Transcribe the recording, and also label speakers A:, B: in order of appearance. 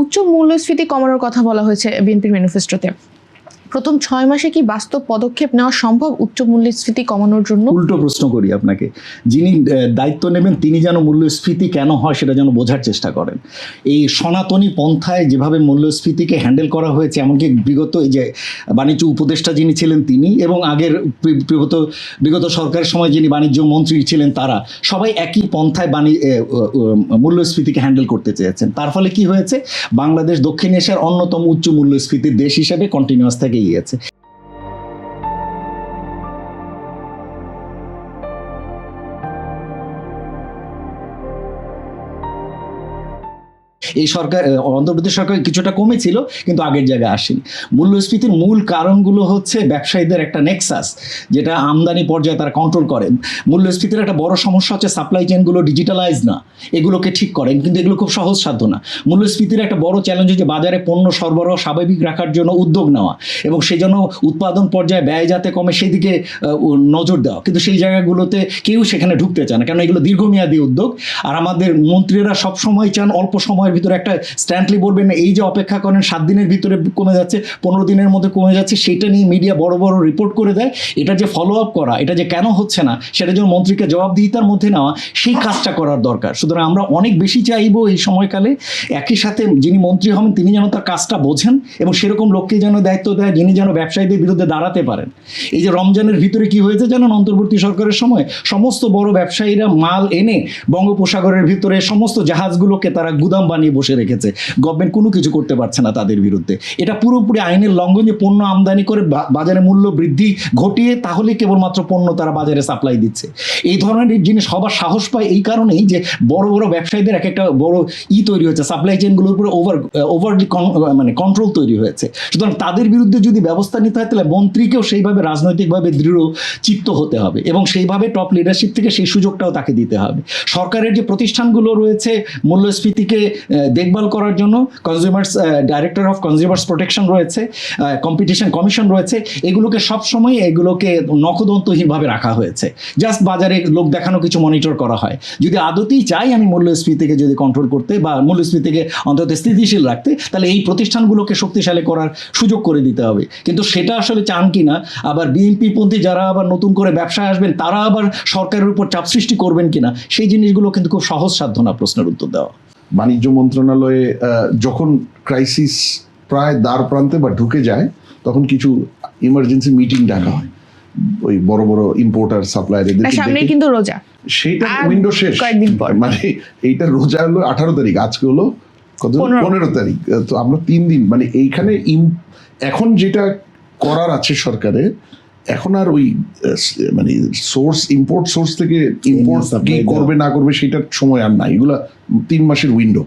A: উচ্চ মূল্যস্ফীতি কমানোর কথা বলা হয়েছে বিএনপির ম্যানিফেস্টোতে। প্রথম 6 মাসে কি বাস্তব পদক্ষেপ নেওয়া সম্ভব উচ্চ মূল্যস্ফীতি কমানোর জন্য?
B: উল্টো প্রশ্ন করি আপনাকে, যিনি দায়িত্ব নেবেন তিনি যেন মূল্যস্ফীতি কেন হয় সেটা যেন বোঝার চেষ্টা করেন। এই সনাতনী পন্থায় যেভাবে মূল্যস্ফীতিকে হ্যান্ডেল করা হয়েছে, এমনকি বিগত এই যে বাণিজ্য উপদেষ্টা যিনি ছিলেন তিনি এবং আগের বিগত সরকারের সময় যিনি বাণিজ্য মন্ত্রী ছিলেন তারা সবাই একই পন্থায় মূল্যস্ফীতিকে হ্যান্ডেল করতে চেয়েছেন। তার ফলে কি হয়েছে, বাংলাদেশ দক্ষিণ এশিয়ার অন্যতম উচ্চ মূল্যস্ফীতির দেশ হিসেবে কন্টিনিউয়াস থেকে গিয়েছে। এই সরকার অন্তর্বর্তী সরকার কিছুটা কমেছিল কিন্তু আগের জায়গায় আসেনি। মূল্যস্ফীতির মূল কারণগুলো হচ্ছে ব্যবসায়ীদের একটা নেক্সাস, যেটা আমদানি পর্যায়ে তারা কন্ট্রোল করেন। মূল্যস্ফীতির একটা বড় সমস্যা হচ্ছে সাপ্লাই চেইনগুলো ডিজিটালাইজ না, এগুলোকে ঠিক করেন, কিন্তু এগুলো খুব সহজসাধ্য না। মূল্যস্ফীতির একটা বড় চ্যালেঞ্জ হচ্ছে বাজারে পণ্য সরবরাহ স্বাভাবিক রাখার জন্য উদ্যোগ নেওয়া এবং সেই জন্য উৎপাদন পর্যায়ে ব্যয় যাতে কমে সেই দিকে নজর দেওয়া, কিন্তু সেই জায়গাগুলোতে কেউ সেখানে ঢুকতে চায় না, কারণ এগুলো দীর্ঘমেয়াদী উদ্যোগ। আর আমাদের মন্ত্রীরা সবসময় চান অল্প সময়ের ভিতরে একটা স্ট্যান্ডলি বলবেন না, এই যে অপেক্ষা করেন 7 দিনের ভিতরে কমে যাচ্ছে, 15 দিনের মধ্যে কমে যাচ্ছে, সেটা নিয়ে মিডিয়া বড় বড় রিপোর্ট করে দেয়। এটা যে ফলো আপ করা, এটা যে কেন হচ্ছে না সেটা যেন মন্ত্রীকে জবাবদিহিতার মধ্যে নেওয়া, সেই কাজটা করার দরকার। সুতরাং আমরা অনেক বেশি চাইবো এই সময়কালে একই সাথে যিনি মন্ত্রী হবেন তিনি যেন তার কাজটা বোঝেন এবং সেরকম লোককে যেন দায়িত্ব দেয় যিনি যেন ব্যবসায়ীদের বিরুদ্ধে দাঁড়াতে পারেন। এই যে রমজানের ভিতরে কি হয়েছে জানেন, অন্তর্বর্তী সরকারের সময় সমস্ত বড় ব্যবসায়ীরা মাল এনে বঙ্গোপসাগরের ভিতরে সমস্ত জাহাজগুলোকে তারা গুদাম বানিয়ে বসে রেখেছে, গভর্নমেন্ট কোনো কিছু করতে পারছে না তাদের বিরুদ্ধে। এটা পুরোপুরি আইনের লঙ্ঘন যে পণ্য আমদানি করে বাজারে মূল্য বৃদ্ধি ঘটিয়ে তাহলে কেবলমাত্র পণ্য তারা বাজারে সাপ্লাই দিচ্ছে। এই ধরনের জিনিস হবার সাহস পায় এই কারণেই যে বড় বড় ব্যবসায়ীদের এক একটা বড় তৈরি হয়েছে, সাপ্লাই চেইনগুলোর উপরে ওভারলি কন্ট্রোল তৈরি হয়েছে। সুতরাং তাদের বিরুদ্ধে যদি ব্যবস্থা নিতে হয় তাহলে মন্ত্রীকেও সেইভাবে রাজনৈতিকভাবে দৃঢ় চিত্ত হতে হবে এবং সেইভাবে টপ লিডারশিপ থেকে সেই সুযোগটাও তাকে দিতে হবে। সরকারের যে প্রতিষ্ঠানগুলো রয়েছে মূল্যস্ফীতিকে দেখভাল করার জন্য, consumers director of consumers protection রয়েছে, কম্পিটিশন কমিশন রয়েছে, এগুলোকে সবসময় এগুলোকে নখদন্তহীনভাবে রাখা হয়েছে। জাস্ট বাজারে লোক দেখানো কিছু মনিটর করা হয়। যদি আদতেই চাই আমি মূল্যস্ফীতিকে যদি কন্ট্রোল করতে বা মূল্যস্ফীতিকে অন্তত স্থিতিশীল রাখতে, তাহলে এই প্রতিষ্ঠানগুলোকে শক্তিশালী করার সুযোগ করে দিতে হবে। কিন্তু সেটা আসলে চান কিনা, আবার বিএনপি পন্থী যারা আবার নতুন করে ব্যবসায় আসবেন তারা আবার সরকারের উপর চাপ সৃষ্টি করবেন কিনা, সেই জিনিসগুলো কিন্তু খুব সহজসাধ্য না প্রশ্নের উত্তর দেওয়া।
C: বাণিজ্য মন্ত্রণালয়ে যখন ক্রাইসিস প্রায় দ্বার প্রান্তে বা ঢুকে যায় তখন কিছু ইমার্জেন্সি মিটিং ডাকা হয় ওই বড় বড় ইম্পোর্টার সাপ্লায়ারদের,
A: কিন্তু রোজা
C: সেইটা উইন্ডো শেষ, মানে এইটা রোজা হলো 18 তারিখ, আজকে হলো কত 15 তারিখ, তো আমরা 3 দিন মানে এইখানে এখন যেটা করার আছে সরকারের, এখন আর ওই মানে ইম্পোর্ট সোর্স থেকে ইম্পোর্ট কি করবে না করবে সেটার সময় আর নাই, এগুলা 3 মাসের উইন্ডো।